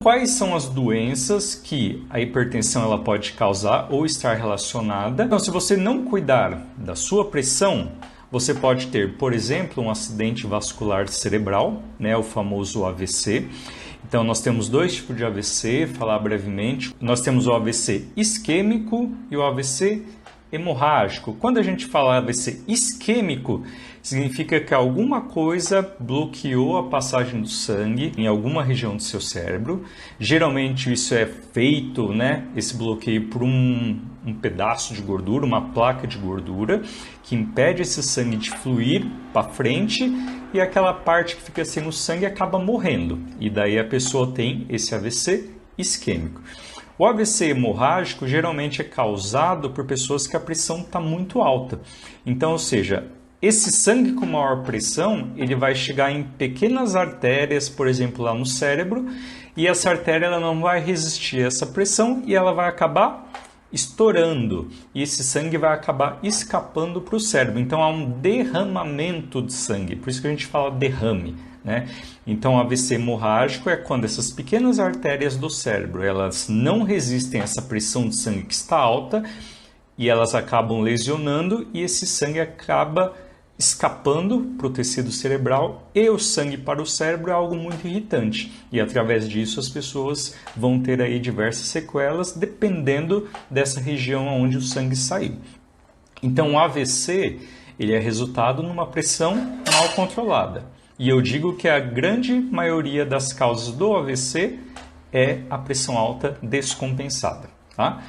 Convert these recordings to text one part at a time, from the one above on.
Quais são as doenças que a hipertensão ela pode causar ou estar relacionada? Então, se você não cuidar da sua pressão, você pode ter, por exemplo, um acidente vascular cerebral, né, o famoso AVC. Então, nós temos dois tipos de AVC, falar brevemente. Nós temos o AVC isquêmico e o AVC hemorrágico. Quando a gente fala AVC isquêmico, significa que alguma coisa bloqueou a passagem do sangue em alguma região do seu cérebro. Geralmente isso é feito, né, esse bloqueio por um pedaço de gordura, uma placa de gordura, que impede esse sangue de fluir para frente e aquela parte que fica sem o sangue acaba morrendo. E daí a pessoa tem esse AVC isquêmico. O AVC hemorrágico geralmente é causado por pessoas que a pressão está muito alta. Então, ou seja, esse sangue com maior pressão, ele vai chegar em pequenas artérias, por exemplo, lá no cérebro, e essa artéria ela não vai resistir a essa pressão e ela vai acabar estourando. E esse sangue vai acabar escapando para o cérebro. Então, há um derramamento de sangue. Por isso que a gente fala derrame, né? Então, o AVC hemorrágico é quando essas pequenas artérias do cérebro, elas não resistem a essa pressão de sangue que está alta e elas acabam lesionando e esse sangue acaba escapando para o tecido cerebral e o sangue para o cérebro é algo muito irritante. E através disso as pessoas vão ter aí diversas sequelas dependendo dessa região onde o sangue saiu. Então o AVC ele é resultado numa pressão mal controlada. E eu digo que a grande maioria das causas do AVC é a pressão alta descompensada. Tá?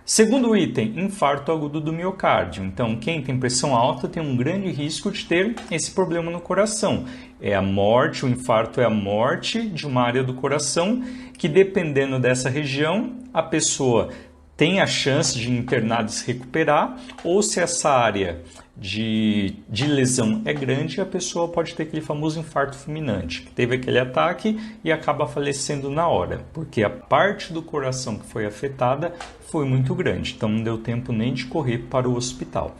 Segundo item, infarto agudo do miocárdio. Então, quem tem pressão alta tem um grande risco de ter esse problema no coração. É a morte, o infarto é a morte de uma área do coração que, dependendo dessa região, a pessoa tem a chance de internar e se recuperar, ou se essa área de lesão é grande, a pessoa pode ter aquele famoso infarto fulminante, que teve aquele ataque e acaba falecendo na hora, porque a parte do coração que foi afetada foi muito grande, então não deu tempo nem de correr para o hospital.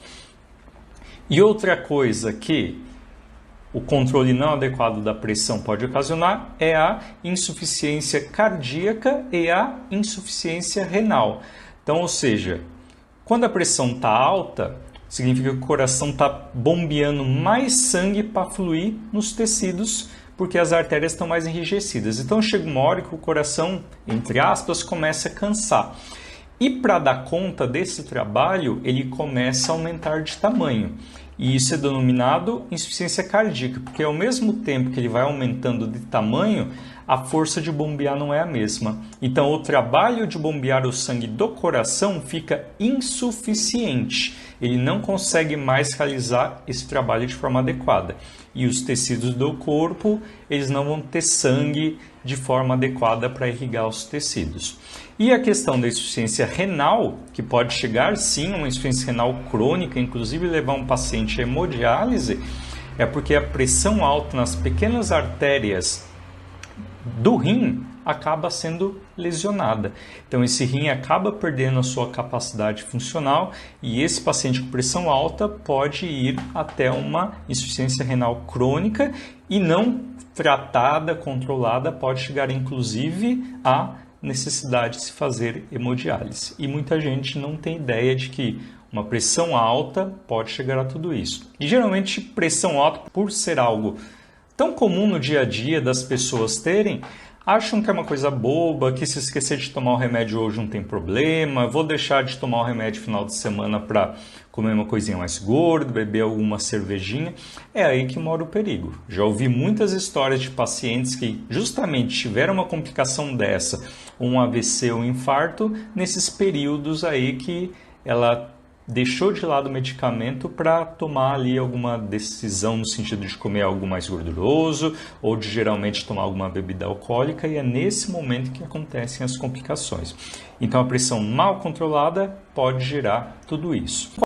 E outra coisa que o controle não adequado da pressão pode ocasionar é a insuficiência cardíaca e a insuficiência renal. Então, ou seja, quando a pressão está alta, significa que o coração está bombeando mais sangue para fluir nos tecidos, porque as artérias estão mais enrijecidas. Então chega uma hora que o coração, entre aspas, começa a cansar. E para dar conta desse trabalho, ele começa a aumentar de tamanho. E isso é denominado insuficiência cardíaca, porque ao mesmo tempo que ele vai aumentando de tamanho, a força de bombear não é a mesma. Então o trabalho de bombear o sangue do coração fica insuficiente. Ele não consegue mais realizar esse trabalho de forma adequada. E os tecidos do corpo, eles não vão ter sangue de forma adequada para irrigar os tecidos. E a questão da insuficiência renal, que pode chegar sim a uma insuficiência renal crônica, inclusive levar um paciente a hemodiálise, é porque a pressão alta nas pequenas artérias do rim acaba sendo lesionada. Então esse rim acaba perdendo a sua capacidade funcional e esse paciente com pressão alta pode ir até uma insuficiência renal crônica e não tratada, controlada, pode chegar inclusive a necessidade de se fazer hemodiálise. E muita gente não tem ideia de que uma pressão alta pode chegar a tudo isso. E geralmente pressão alta, por ser algo tão comum no dia a dia das pessoas terem, acham que é uma coisa boba, que se esquecer de tomar o remédio hoje não tem problema, vou deixar de tomar o remédio no final de semana para comer uma coisinha mais gorda, beber alguma cervejinha. É aí que mora o perigo. Já ouvi muitas histórias de pacientes que justamente tiveram uma complicação dessa, um AVC ou um infarto, nesses períodos aí que ela deixou de lado o medicamento para tomar ali alguma decisão no sentido de comer algo mais gorduroso ou de geralmente tomar alguma bebida alcoólica e é nesse momento que acontecem as complicações. Então a pressão mal controlada pode gerar tudo isso.